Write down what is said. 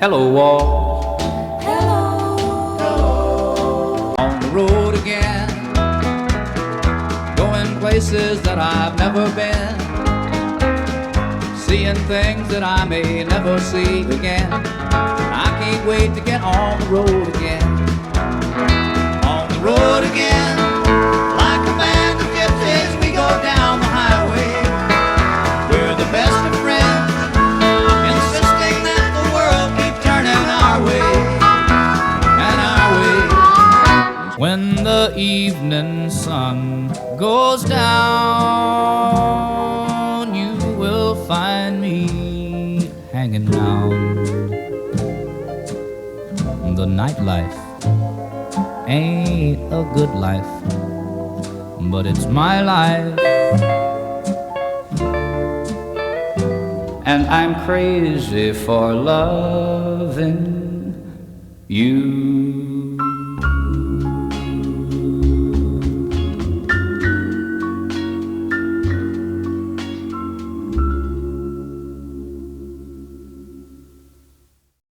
Hello, wall. Hello. Hello. On the road again, going places that I've never been, seeing things that I may never see again. I can't wait to get on the road again. On the road again, like a band of gypsies, we go down the highway. We're the best of friends, insisting that the world keep turning our way and our way. When the evening sun goes down, you will find me hanging round. The nightlife ain't a good life, but it's my life, and I'm crazy for loving you.